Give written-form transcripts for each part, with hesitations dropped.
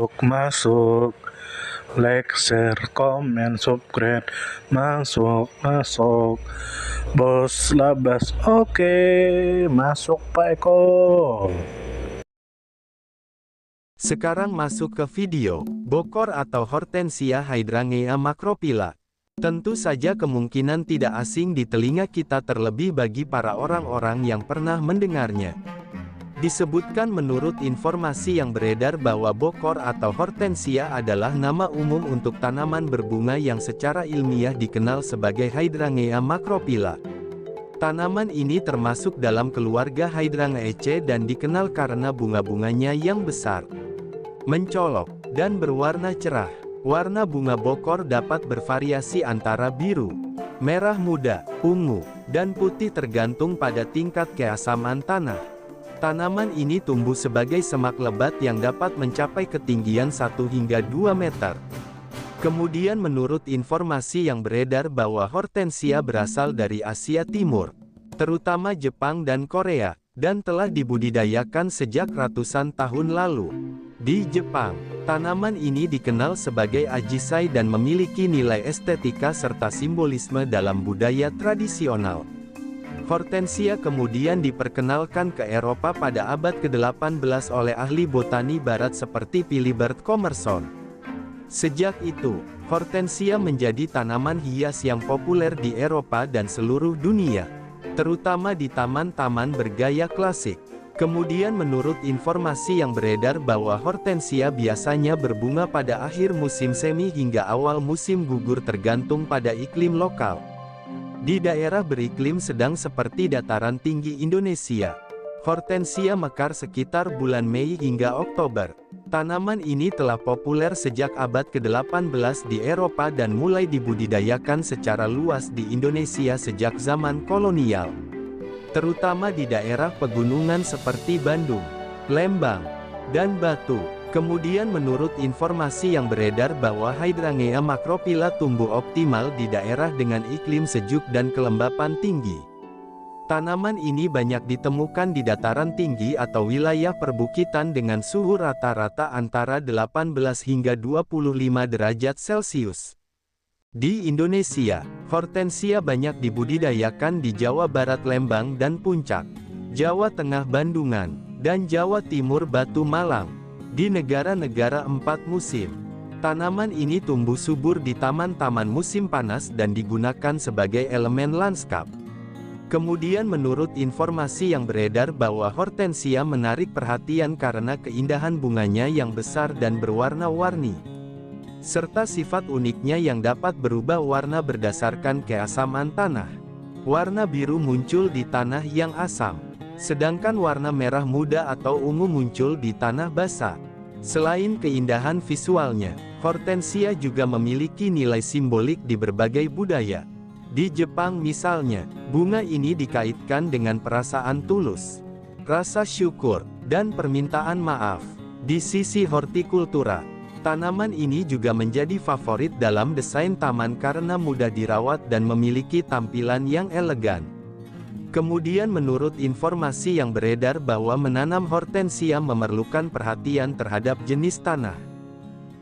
Masuk, like, share, comment, subscribe, masuk, bos labas, oke, masuk Pak Eko. Sekarang masuk ke video, bokor atau Hortensia hydrangea macrophylla. Tentu saja kemungkinan tidak asing di telinga kita terlebih bagi para orang-orang yang pernah mendengarnya. Disebutkan menurut informasi yang beredar bahwa bokor atau hortensia adalah nama umum untuk tanaman berbunga yang secara ilmiah dikenal sebagai Hydrangea macrophylla. Tanaman ini termasuk dalam keluarga Hydrangeaceae dan dikenal karena bunga-bunganya yang besar, mencolok, dan berwarna cerah. Warna bunga bokor dapat bervariasi antara biru, merah muda, ungu, dan putih tergantung pada tingkat keasaman tanah. Tanaman ini tumbuh sebagai semak lebat yang dapat mencapai ketinggian 1 hingga 2 meter. Kemudian menurut informasi yang beredar bahwa hortensia berasal dari Asia Timur, terutama Jepang dan Korea, dan telah dibudidayakan sejak ratusan tahun lalu. Di Jepang, tanaman ini dikenal sebagai ajisai dan memiliki nilai estetika serta simbolisme dalam budaya tradisional. Hortensia kemudian diperkenalkan ke Eropa pada abad ke-18 oleh ahli botani barat seperti Philibert Commerson. Sejak itu, hortensia menjadi tanaman hias yang populer di Eropa dan seluruh dunia, terutama di taman-taman bergaya klasik. Kemudian menurut informasi yang beredar bahwa hortensia biasanya berbunga pada akhir musim semi hingga awal musim gugur tergantung pada iklim lokal. Di daerah beriklim sedang seperti dataran tinggi Indonesia, hortensia mekar sekitar bulan Mei hingga Oktober. Tanaman ini telah populer sejak abad ke-18 di Eropa dan mulai dibudidayakan secara luas di Indonesia sejak zaman kolonial, terutama di daerah pegunungan seperti Bandung, Lembang, dan Batu. Kemudian menurut informasi yang beredar bahwa Hydrangea macrophylla tumbuh optimal di daerah dengan iklim sejuk dan kelembapan tinggi. Tanaman ini banyak ditemukan di dataran tinggi atau wilayah perbukitan dengan suhu rata-rata antara 18 hingga 25 derajat Celcius. Di Indonesia, hortensia banyak dibudidayakan di Jawa Barat Lembang dan Puncak, Jawa Tengah Bandungan, dan Jawa Timur Batu Malang. Di negara-negara 4 musim, tanaman ini tumbuh subur di taman-taman musim panas dan digunakan sebagai elemen lanskap. Kemudian menurut informasi yang beredar bahwa hortensia menarik perhatian karena keindahan bunganya yang besar dan berwarna-warni, serta sifat uniknya yang dapat berubah warna berdasarkan keasaman tanah. Warna biru muncul di tanah yang asam, sedangkan warna merah muda atau ungu muncul di tanah basah. Selain keindahan visualnya, hortensia juga memiliki nilai simbolik di berbagai budaya. Di Jepang misalnya, bunga ini dikaitkan dengan perasaan tulus, rasa syukur, dan permintaan maaf. Di sisi hortikultura, tanaman ini juga menjadi favorit dalam desain taman karena mudah dirawat dan memiliki tampilan yang elegan. Kemudian menurut informasi yang beredar bahwa menanam hortensia memerlukan perhatian terhadap jenis tanah,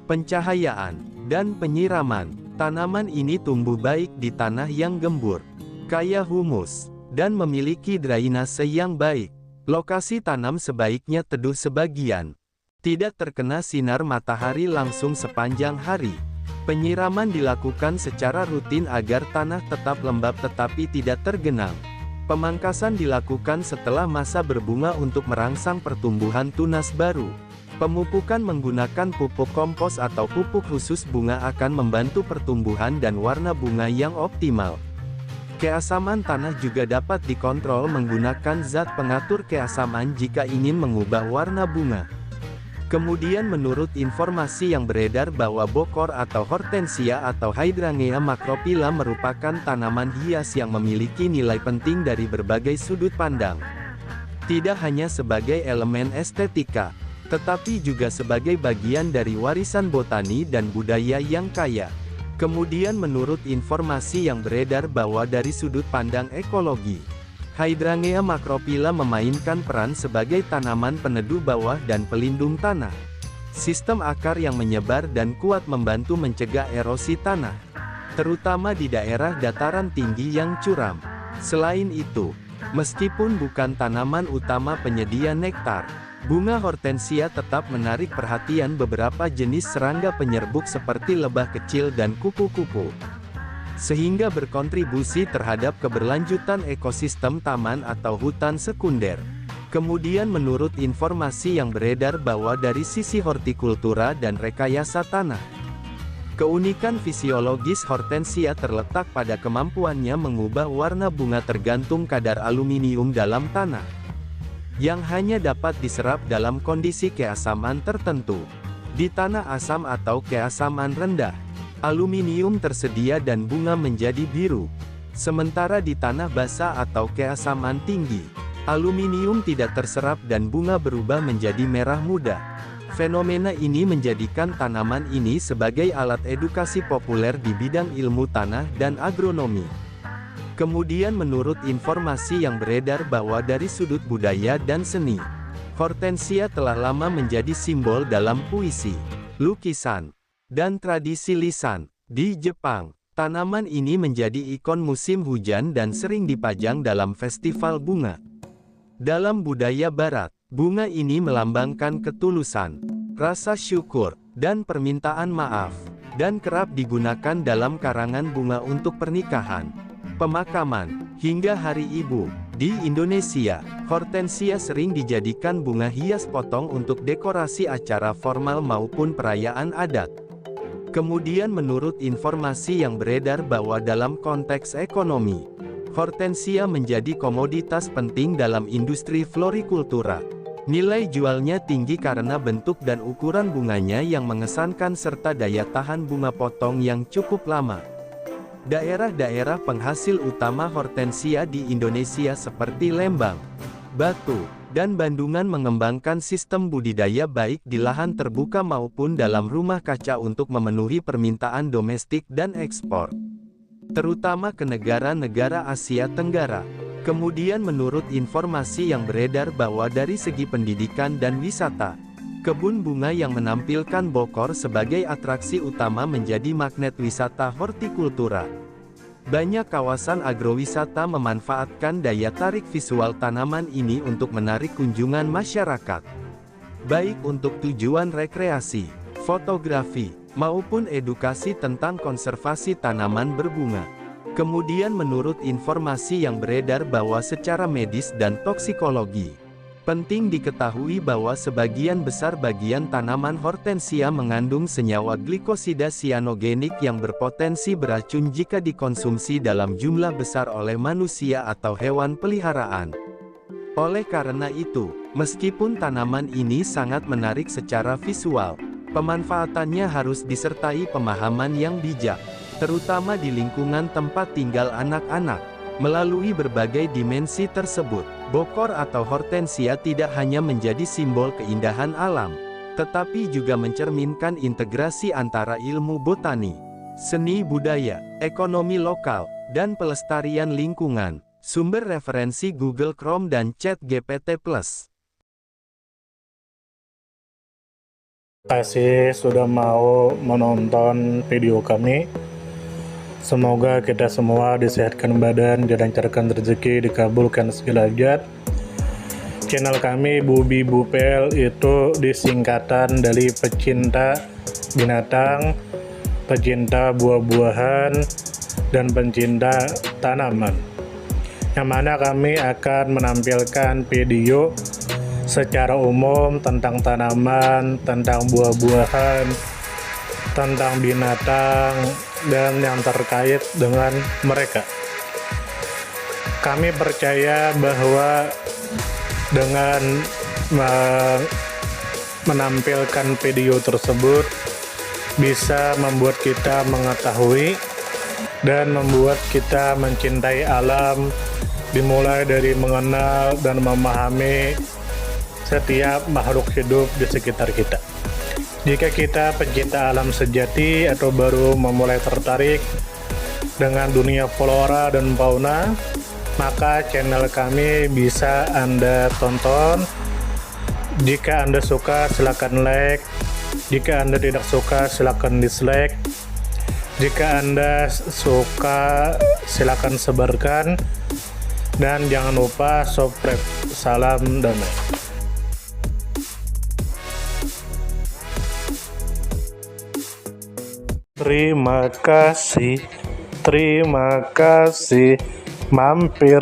pencahayaan, dan penyiraman. Tanaman ini tumbuh baik di tanah yang gembur, kaya humus, dan memiliki drainase yang baik. Lokasi tanam sebaiknya teduh sebagian, tidak terkena sinar matahari langsung sepanjang hari. Penyiraman dilakukan secara rutin agar tanah tetap lembab tetapi tidak tergenang. Pemangkasan dilakukan setelah masa berbunga untuk merangsang pertumbuhan tunas baru. Pemupukan menggunakan pupuk kompos atau pupuk khusus bunga akan membantu pertumbuhan dan warna bunga yang optimal. Keasaman tanah juga dapat dikontrol menggunakan zat pengatur keasaman jika ingin mengubah warna bunga. Kemudian menurut informasi yang beredar bahwa bokor atau hortensia atau Hydrangea macrophylla merupakan tanaman hias yang memiliki nilai penting dari berbagai sudut pandang. Tidak hanya sebagai elemen estetika, tetapi juga sebagai bagian dari warisan botani dan budaya yang kaya. Kemudian menurut informasi yang beredar bahwa dari sudut pandang ekologi, Hydrangea macrophylla memainkan peran sebagai tanaman peneduh bawah dan pelindung tanah. Sistem akar yang menyebar dan kuat membantu mencegah erosi tanah, terutama di daerah dataran tinggi yang curam. Selain itu, meskipun bukan tanaman utama penyedia nektar, bunga hortensia tetap menarik perhatian beberapa jenis serangga penyerbuk seperti lebah kecil dan kupu-kupu, sehingga berkontribusi terhadap keberlanjutan ekosistem taman atau hutan sekunder. Kemudian menurut informasi yang beredar bahwa dari sisi hortikultura dan rekayasa tanah, keunikan fisiologis hortensia terletak pada kemampuannya mengubah warna bunga tergantung kadar aluminium dalam tanah, yang hanya dapat diserap dalam kondisi keasaman tertentu. Di tanah asam atau keasaman rendah, aluminium tersedia dan bunga menjadi biru. Sementara di tanah basah atau keasaman tinggi, aluminium tidak terserap dan bunga berubah menjadi merah muda. Fenomena ini menjadikan tanaman ini sebagai alat edukasi populer di bidang ilmu tanah dan agronomi. Kemudian menurut informasi yang beredar bahwa dari sudut budaya dan seni, hortensia telah lama menjadi simbol dalam puisi, lukisan, dan tradisi lisan. Di Jepang, tanaman ini menjadi ikon musim hujan dan sering dipajang dalam festival bunga. Dalam budaya barat, bunga ini melambangkan ketulusan, rasa syukur, dan permintaan maaf, dan kerap digunakan dalam karangan bunga untuk pernikahan, pemakaman, hingga hari ibu. Di Indonesia, hortensia sering dijadikan bunga hias potong untuk dekorasi acara formal maupun perayaan adat. Kemudian menurut informasi yang beredar bahwa dalam konteks ekonomi, hortensia menjadi komoditas penting dalam industri florikultura. Nilai jualnya tinggi karena bentuk dan ukuran bunganya yang mengesankan serta daya tahan bunga potong yang cukup lama. Daerah-daerah penghasil utama hortensia di Indonesia seperti Lembang, Batu, dan Bandungan mengembangkan sistem budidaya baik di lahan terbuka maupun dalam rumah kaca untuk memenuhi permintaan domestik dan ekspor, terutama ke negara-negara Asia Tenggara. Kemudian menurut informasi yang beredar bahwa dari segi pendidikan dan wisata, kebun bunga yang menampilkan Bogor sebagai atraksi utama menjadi magnet wisata hortikultura. Banyak kawasan agrowisata memanfaatkan daya tarik visual tanaman ini untuk menarik kunjungan masyarakat, baik untuk tujuan rekreasi, fotografi, maupun edukasi tentang konservasi tanaman berbunga. Kemudian menurut informasi yang beredar bahwa secara medis dan toksikologi, penting diketahui bahwa sebagian besar bagian tanaman hortensia mengandung senyawa glikosida sianogenik yang berpotensi beracun jika dikonsumsi dalam jumlah besar oleh manusia atau hewan peliharaan. Oleh karena itu, meskipun tanaman ini sangat menarik secara visual, pemanfaatannya harus disertai pemahaman yang bijak, terutama di lingkungan tempat tinggal anak-anak. Melalui berbagai dimensi tersebut, Bogor atau hortensia tidak hanya menjadi simbol keindahan alam, tetapi juga mencerminkan integrasi antara ilmu botani, seni budaya, ekonomi lokal, dan pelestarian lingkungan. Sumber referensi Google Chrome dan ChatGPT+. Terima kasih sudah mau menonton video kami. Semoga kita semua disehatkan badan, dilancarkan rezeki, dikabulkan segala hajat. Channel kami Bubi Bupel itu disingkatan dari pecinta binatang, pecinta buah-buahan, dan pencinta tanaman. Yang mana kami akan menampilkan video secara umum tentang tanaman, tentang buah-buahan, tentang binatang, dan yang terkait dengan mereka. Kami percaya bahwa dengan menampilkan video tersebut bisa membuat kita mengetahui dan membuat kita mencintai alam, dimulai dari mengenal dan memahami setiap makhluk hidup di sekitar kita. Jika kita pencinta alam sejati atau baru memulai tertarik dengan dunia flora dan fauna, maka channel kami bisa Anda tonton. Jika Anda suka, silakan like, Jika Anda tidak suka, silakan dislike. Jika Anda suka, silakan sebarkan. Dan jangan lupa subscribe. Salam damai. Terima kasih mampir